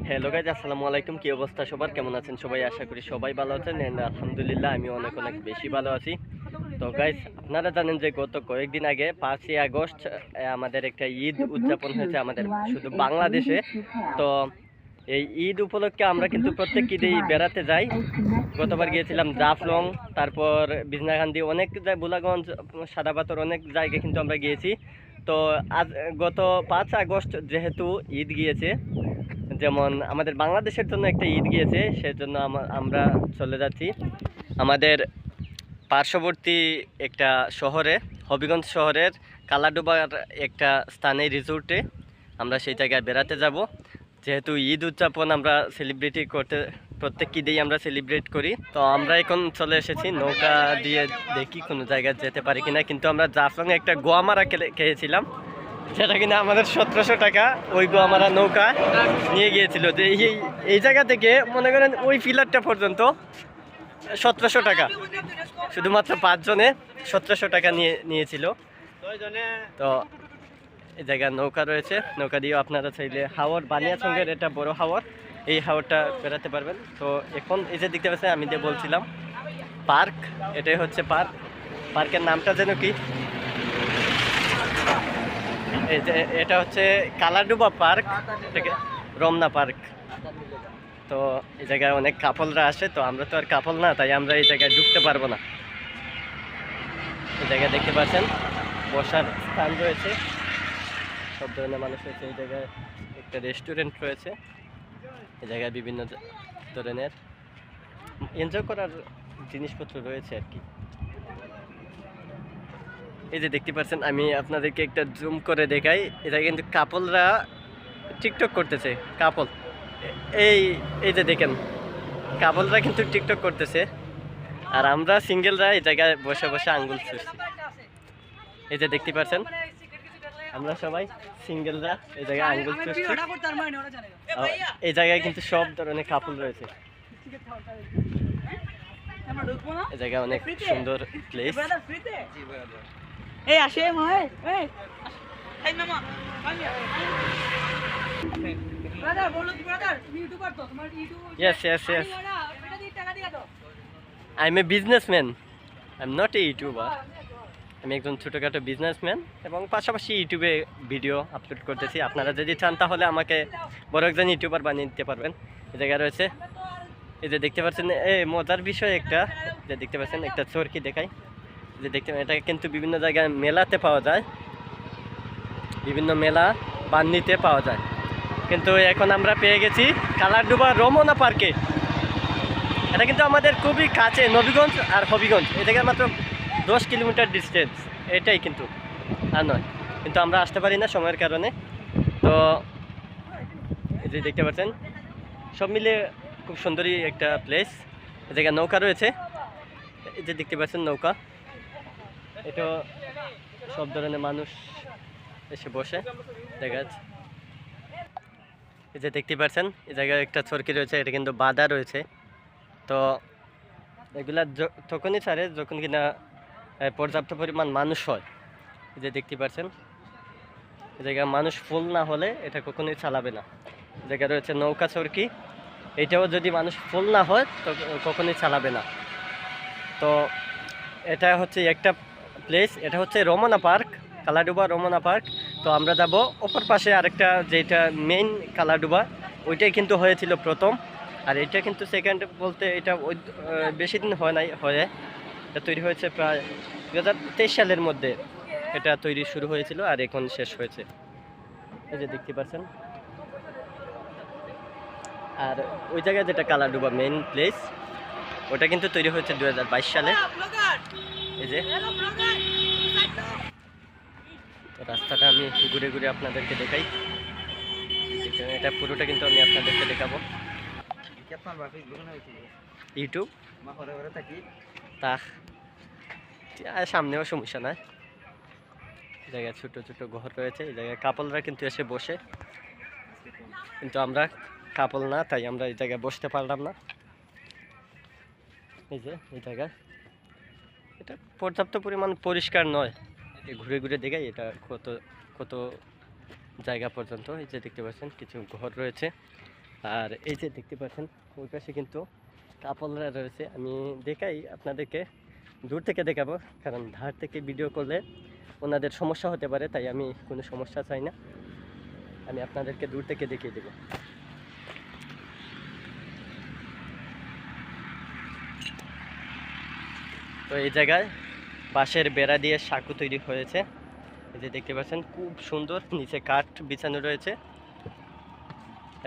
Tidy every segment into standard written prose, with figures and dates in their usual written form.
Hello guys, আসসালামু আলাইকুম। কি অবস্থা সবার, কেমন আছেন সবাই? আশা করি সবাই ভালো আছেন। আলহামদুলিল্লাহ আমি অনেক অনেক বেশি ভালো আছি। তো গাইজ, আপনারা জানেন যে গত কয়েকদিন আগে 5ই আগস্ট আমাদের একটা ঈদ উদযাপন হয়েছে আমাদের শুধু বাংলাদেশে। তো এই ঈদ উপলক্ষে আমরা কিন্তু প্রত্যেক ঈদেই বেড়াতে যাই। গতবার গিয়েছিলাম জাফলং, তারপর বিজনাকান্দি, অনেক বুলাগঞ্জ, সাদাপাথর, অনেক জায়গায় কিন্তু আমরা গিয়েছি। তো আজ গত 5 আগস্ট যেহেতু ঈদ গিয়েছে, যেমন আমাদের বাংলাদেশের জন্য একটা ঈদ গিয়েছে, সেজন্য আমরা চলে যাচ্ছি আমাদের পার্শ্ববর্তী একটা শহরে, হবিগঞ্জ শহরের কালাডুবার একটা স্থানে রিসোর্টে আমরা সেই জায়গায় বেড়াতে যাব। যেহেতু ঈদ উদযাপন আমরা সেলিব্রেট করতে প্রত্যেক ঈদেই আমরা সেলিব্রেট করি। তো আমরা এখন চলে এসেছি নৌকা দিয়ে, দেখি কোনো জায়গায় যেতে পারি কিনা। কিন্তু আমরা জাফলংয়ে একটা গোয়ামারা খেয়েছিলাম, সেটা কিনা আমাদের 1700 টাকা ওই গোয়ামারা নৌকা নিয়ে গিয়েছিল। যে এই জায়গা থেকে মনে করেন ওই ফিলারটা পর্যন্ত 1700 টাকা, শুধুমাত্র 5 জনে 1700 টাকা নিয়েছিল। তো এই জায়গায় নৌকা রয়েছে, নৌকা দিয়েও আপনারা চাইলে হাওড় বানিয়াচঙ্গের এটা বড় হাওড়, এই হাওড়টা বেড়াতে পারবেন। তো এখন এই যে দেখতে পাচ্ছেন, আমি যে বলছিলাম পার্ক, এটাই হচ্ছে পার্ক। পার্কের নামটা যেন কি, এই যে এটা হচ্ছে কালাডুবা পার্ক, এটাকে রমনা পার্ক। তো এই জায়গায় অনেক কাপলরা আসে, তো আমরা তো আর কাপল না, তাই আমরা এই জায়গায় ঢুকতে পারবো না। এই জায়গায় দেখতে পাচ্ছেন বসার স্থান রয়েছে, সব ধরনের মানুষ রয়েছে। এই জায়গায় একটা রেস্টুরেন্ট রয়েছে, এই জায়গায় বিভিন্ন ধরনের এনজয় করার জিনিসপত্র রয়েছে আর কি। এই যে দেখতে পাচ্ছেন, আমি আপনাদেরকে একটা জুম করে দেখাই, এটা কিন্তু কাপলরা টিকটক করতেছে। কাপল এই এই যে দেখেন, কাপলরা কিন্তু টিকটক করতেছে, আর আমরা সিঙ্গেলরা এই জায়গায় বসে বসে আঙ্গুল ছুঁড়ছি। এই যে দেখতে পাচ্ছেন, আমরা সবাই সিঙ্গেলরা এই জায়গায় আঙ্গুল ছুঁড়ছি। এই জায়গায় কিন্তু সব ধরনের কাপল রয়েছে। এই জায়গা অনেক সুন্দর প্লেস। এই আসে মামা, এই মামা ব্রাদার, বলো ব্রাদার, তুমি ইউটিউবার তো, তোমার ইউটিউব। Yes. এটা দিয়ে টাকা দিয়া দাও। I'm a businessman. I'm not a YouTuber. আমি একজন ছোটোখাটো বিজনেসম্যান এবং পাশাপাশি ইউটিউবে ভিডিও আপলোড করতেছি। আপনারা যদি চান তাহলে আমাকে বড় একজন ইউটিউবার বানিয়ে দিতে পারবেন। এই জায়গায় রয়েছে, এই যে দেখতে পাচ্ছেন, এই মজার বিষয় একটা, যে দেখতে পাচ্ছেন একটা চরকি দেখাই, যে দেখতে এটা কিন্তু বিভিন্ন জায়গায় মেলাতে পাওয়া যায়, বিভিন্ন মেলা বান্নিতে পাওয়া যায়। কিন্তু এখন আমরা পেয়ে গেছি কালারডুবা রমনা পার্কে। এটা কিন্তু আমাদের খুবই কাছে, নবীগঞ্জ আর হবিগঞ্জ এ থেকে মাত্র 10 কিলোমিটার ডিস্টেন্স, এটাই কিন্তু আর নয়। কিন্তু আমরা আসতে পারি না সময়ের কারণে। তো এই যে দেখতে পাচ্ছেন, সব মিলে খুব সুন্দরই একটা প্লেস। এ জায়গায় নৌকা রয়েছে, এই যে দেখতে পাচ্ছেন নৌকা, এটা সব ধরনের মানুষ এসে বসে দেখা যাচ্ছে। এই যে দেখতে পাচ্ছেন, এই জায়গায় একটা চরকি রয়েছে, এটা কিন্তু বাঁধা রয়েছে। তো এগুলা তখনই ছাড়ে যখন কিনা পর্যাপ্ত পরিমাণ মানুষ হয়। এই যে দেখতে পাচ্ছেন, এই জায়গায় মানুষ ফুল না হলে এটা কখনোই চালাবে না। জায়গা রয়েছে নৌকা চরকি, এটাও যদি মানুষ ফুল না হয় তো কখনোই চালাবে না। তো এটা হচ্ছে একটা প্লেস, এটা হচ্ছে রমনা পার্ক, কালাডুবা রমনা পার্ক। তো আমরা যাব অপর পাশে আরেকটা, যেটা মেইন কালাডুবা, ওইটাই কিন্তু হয়েছিল প্রথম, আর এটা কিন্তু সেকেন্ড বলতে এটা ওই বেশি দিন হয়ে এটা তৈরি হয়েছে প্রায় 2023 সালের মধ্যে এটা তৈরি শুরু হয়েছিল, আর এখন শেষ হয়েছে। এই যে দেখতে পাচ্ছেন, আর ওই জায়গায় যেটা কালাডুবা মেইন প্লেস, ওটা কিন্তু তৈরি হয়েছে 2022 সালে। এই যে রাস্তাটা আমি ঘুরে ঘুরে আপনাদেরকে দেখাই, এটা পুরোটা কিন্তু আমি আপনাদেরকে দেখাবো। ইউটিউব তা সামনেও সমস্যা নাই। জায়গায় ছোট ছোট ঘর রয়েছে, এই জায়গায় কাপলরা কিন্তু এসে বসে, কিন্তু আমরা কাপল না, তাই আমরা এই জায়গায় বসতে পারলাম না। এই যে এই জায়গায় এটা পর্যাপ্ত পরিমাণ পরিষ্কার নয়, ঘুরে ঘুরে দেখাই এটা কত কত জায়গা পর্যন্ত। এই যে দেখতে পাচ্ছেন কিছু ঘর রয়েছে, আর এই যে দেখতে পাচ্ছেন ওই পাশে কিন্তু কাপলরা রয়েছে। আমি দেখাই আপনাদেরকে, দূর থেকে দেখাবো, কারণ ধার থেকে ভিডিও করলে ওনাদের সমস্যা হতে পারে, তাই আমি কোনো সমস্যা চাই না। আমি আপনাদেরকে দূর থেকে দেখিয়ে দেবো। তো এই জায়গায় বাঁশের বেড়া দিয়ে সাঁকো তৈরি হয়েছে। এই যে দেখতে পাচ্ছেন খুব সুন্দর, নিচে কাঠ বিছানো রয়েছে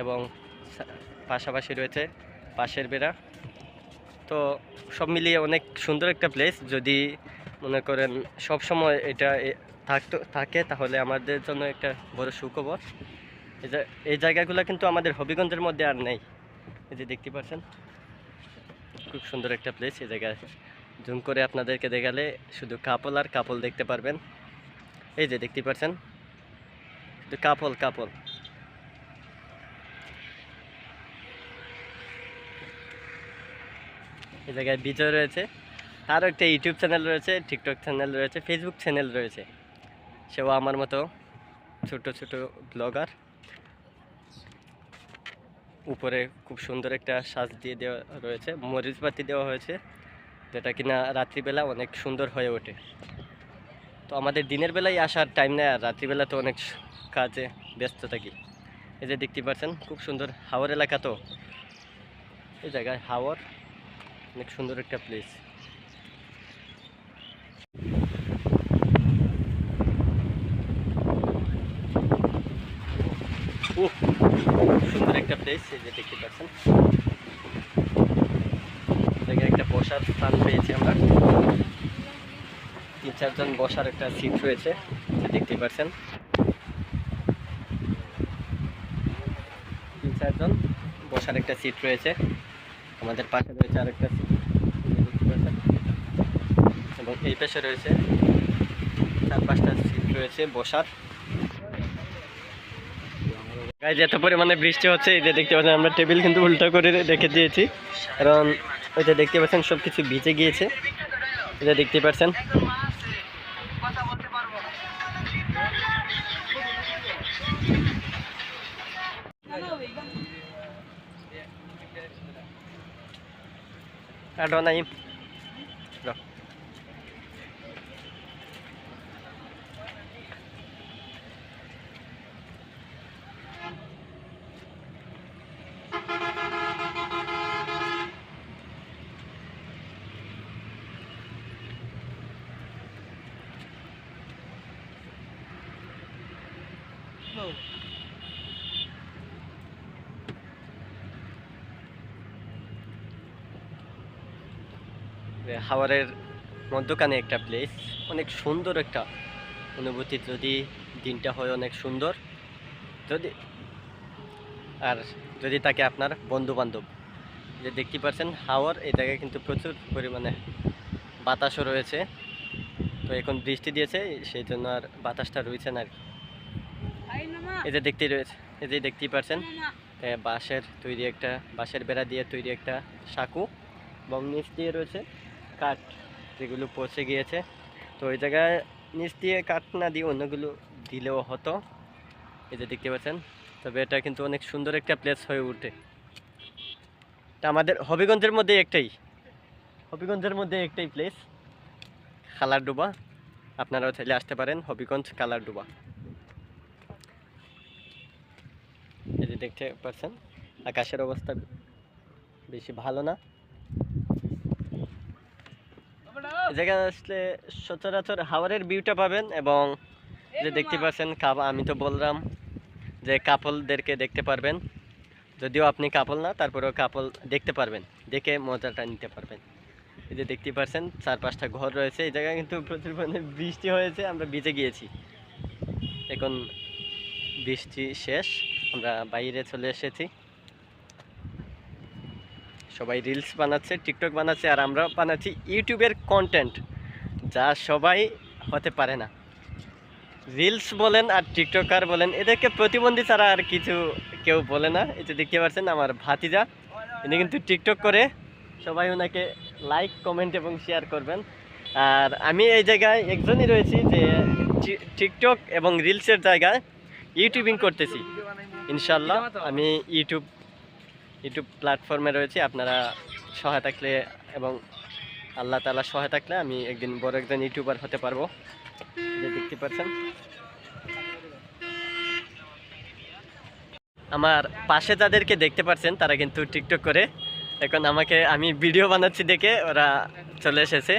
এবং পাশাপাশি রয়েছে বাঁশের বেড়া। তো সব মিলিয়ে অনেক সুন্দর একটা প্লেস। যদি মনে করেন সব সময় এটা থাকে তাহলে আমাদের জন্য একটা বড় সুখবর। এই জায়গাগুলো কিন্তু আমাদের হবিগঞ্জের মধ্যে আর নেই। এই যে দেখতে পাচ্ছেন খুব সুন্দর একটা প্লেস। এই জায়গায় জুম করে আপনাদেরকে দেখালে শুধু কাপল আর কাপল দেখতে পারবেন। এই যে দেখতে পাচ্ছেন শুধু কাপল কাপল। এই জায়গায় বিজয় রয়েছে, আরও একটা ইউটিউব চ্যানেল রয়েছে, টিকটক চ্যানেল রয়েছে, ফেসবুক চ্যানেল রয়েছে। সেও আমার মতো ছোট ছোট ব্লগার। উপরে খুব সুন্দর একটা সাজ দিয়ে দেওয়া রয়েছে, মরিচবাতি দেওয়া হয়েছে, যেটা কিনা রাত্রিবেলা অনেক সুন্দর হয়ে ওঠে। তো আমাদের দিনের বেলায় আসার টাইম নেই, আর রাত্রিবেলা তো অনেক কাজে ব্যস্ত থাকি। এই যে দেখতে পাচ্ছেন খুব সুন্দর হাওর এলাকা। তো এই জায়গায় হাওর অনেক সুন্দর একটা প্লেস। সুন্দর একটা প্লেস। এই যে দেখতে পাচ্ছেন জায়গায় একটা বসার স্থান পেয়েছি আমরা। 3-4 জন বসার একটা সিট রয়েছে, দেখতে পাচ্ছেন 3-4 জন বসার একটা সিট রয়েছে। আমাদের পাশে রয়েছে আরেকটা সিট, দেখতে পাচ্ছেন, এবং এই পাশে রয়েছে 4-5টা সিট রয়েছে বসার। গাইজ এত পরিমাণে বৃষ্টি হচ্ছে, এই যে দেখতে পাচ্ছেন আমরা টেবিল কিন্তু উল্টা করে রেখে দিয়েছি, কারণ ওই যে দেখতে পাচ্ছেন সব কিছু ভিজে গিয়েছে। এটা দেখতে পাচ্ছেন নাই হাওরের মধ্যখানে একটা প্লেস, অনেক সুন্দর একটা অনুভূতি। যদি দিনটা হয় অনেক সুন্দর, যদি আর যদি তাকে আপনার বন্ধু বান্ধব। যে দেখতে পাচ্ছেন হাওর, এই জায়গায় কিন্তু প্রচুর পরিমাণে বাতাসও রয়েছে। তো এখন বৃষ্টি দিয়েছে, সেই জন্য আর বাতাসটা রয়েছে না আর কি। এই যে দেখতেই পাচ্ছেন বাঁশের বেড়া দিয়ে তৈরি একটা সাঁকো, এবং নিচ দিয়ে রয়েছে কাঠ, যেগুলো পচে গিয়েছে। তো ওই জায়গায় নিচ দিয়ে কাঠ না দিয়ে অন্যগুলো দিলেও হতো। এই যে দেখতে পাচ্ছেন, তবে এটা কিন্তু অনেক সুন্দর একটা প্লেস হয়ে ওঠে। তা আমাদের হবিগঞ্জের মধ্যে একটাই প্লেস, কালারডুবা। আপনারাও চাইলে আসতে পারেন হবিগঞ্জ কালারডুবা। এই যে দেখতে পাচ্ছেন আকাশের অবস্থা বেশি ভালো না। জায়গায় আসলে সচরাচর হাওরের ভিউটা পাবেন, এবং যে দেখতে পাচ্ছেন আমি তো বললাম যে কাপলদেরকে দেখতে পারবেন। যদিও আপনি কাপল না, তারপরেও কাপল দেখতে পারবেন, দেখে মজাটা নিতে পারবেন। এই যে দেখতে পাচ্ছেন 4-5টা ঘর রয়েছে। এই জায়গায় কিন্তু প্রচুর পরিমাণে বৃষ্টি হয়েছে, আমরা ভিজে গিয়েছি। এখন বৃষ্টি শেষ, আমরা বাইরে চলে এসেছি। সবাই রিলস বানাচ্ছে, টিকটক বানাচ্ছে, আর আমরা বানাচ্ছি ইউটিউবের কন্টেন্ট, যা সবাই হতে পারে না। রিলস বলেন আর টিকটকার বলেন, এদেরকে প্রতিবন্ধী ছাড়া আর কিছু কেউ বলে না। এই যে দেখতে পাচ্ছেন আমার ভাতিজা, ইনি কিন্তু টিকটক করে, সবাই ওনাকে লাইক, কমেন্ট এবং শেয়ার করবেন। আর আমি এই জায়গায় একজনই রয়েছি যে টিকটক এবং রিলসের জায়গায় ইউটিউবিং করতেছি। ইনশাল্লাহ আমি ইউটিউব ইউটিউব প্ল্যাটফর্মে রয়েছে। আপনারা সহায় থাকলে এবং আল্লাহ তাআলা সহায় থাকলে আমি একদিন বড় একজন ইউটিউবার হতে পারবো। যে দেখতে পাচ্ছেন আমার পাশে যাদেরকে দেখতে পাচ্ছেন তারা কিন্তু টিকটক করে। এখন আমি ভিডিও বানাচ্ছি দেখে ওরা চলে এসেছে,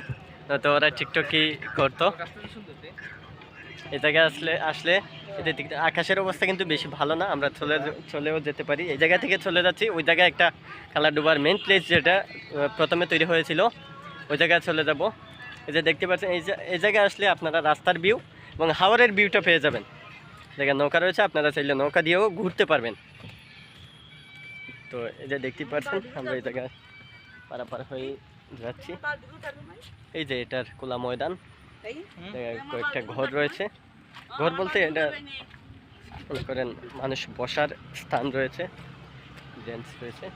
তো ওরা টিকটকই করতো। এই জায়গায় আসলে আকাশের অবস্থা কিন্তু বেশি ভালো না, আমরা চলেও যেতে পারি। এই জায়গা থেকে চলে যাচ্ছি ওই জায়গায় একটা কালারডুবার মেইন প্লেস যেটা প্রথমে তৈরি হয়েছিল, ওই জায়গায় চলে যাব। এই যে দেখতে পাচ্ছেন এই জায়গায় আসলে আপনারা রাস্তার ভিউ এবং হাওরের ভিউটা পেয়ে যাবেন। জায়গায় নৌকা রয়েছে, আপনারা চাইলে নৌকা দিয়েও ঘুরতে পারবেন। তো এই যে দেখতে পাচ্ছেন আমরা এই জায়গায় পারাপার হয়ে যাচ্ছি। এই যে এটার খোলা ময়দান, কয়েকটা ঘর রয়েছে। ঘর বলতে এটা মনে করেন মানুষ বসার স্থান রয়েছে, বেঞ্চ রয়েছে।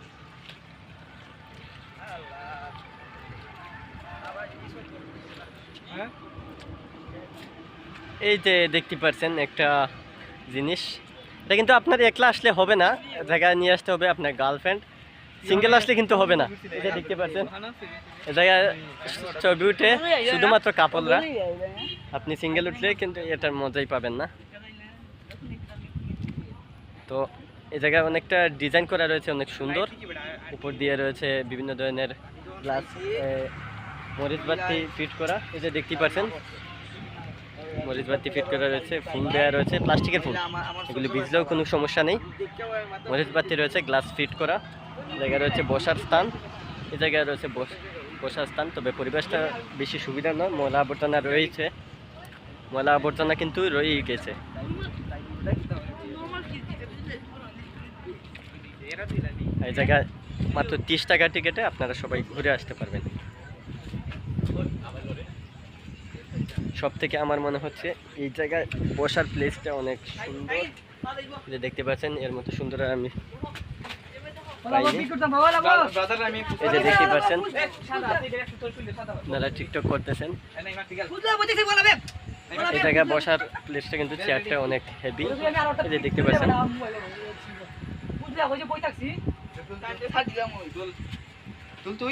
এই যে দেখতে পাচ্ছেন একটা জিনিস, এটা কিন্তু আপনার একলা আসলে হবে না, জায়গায় নিয়ে আসতে হবে আপনার গার্লফ্রেন্ড। সিঙ্গেল আসলে কিন্তু হবে না। এই যে দেখতে পাচ্ছেন এই জায়গায় ছবি উঠে শুধুমাত্র কাপড়রা, আপনি সিঙ্গেল উঠলে কিন্তু এটার মজাই পাবেন না। তো এই জায়গায় অনেকটা ডিজাইন করা রয়েছে, অনেক সুন্দর। উপর দিয়ে রয়েছে বিভিন্ন ধরনের গ্লাস, মরিচবাতি ফিট করা। এই যে দেখতে পাচ্ছেন মরিচবাতি ফিট করা রয়েছে, ফুল দেওয়া রয়েছে, প্লাস্টিকের ফুল, এগুলি ভিজলেও কোনো সমস্যা নেই। মরিচবাতি রয়েছে, গ্লাস ফিট করা। জায়গায় রয়েছে বসার স্থান, এই জায়গায় রয়েছে বসার স্থান। তবে পরিবেশটা বেশি সুবিধা নয়, ময়লা আবর্জনা রয়েছে, ময়লা আবর্জনা কিন্তু রয়েই গেছে। এই জায়গায় মাত্র 30 টাকা টিকেটে আপনারা সবাই ঘুরে আসতে পারবেন। সব থেকে আমার মনে হচ্ছে এই জায়গায় বসার প্লেসটা অনেক সুন্দর। যে দেখতে পাচ্ছেন এর মতো সুন্দর আর আমি পাইনি। এই যে দেখতে পাচ্ছেন আপনারা টিকটক করতেছেন, এই জায়গায় বসার প্লেসটা কিন্তু চেয়ারটা অনেক হেভি। এই যে দেখতে পাচ্ছেন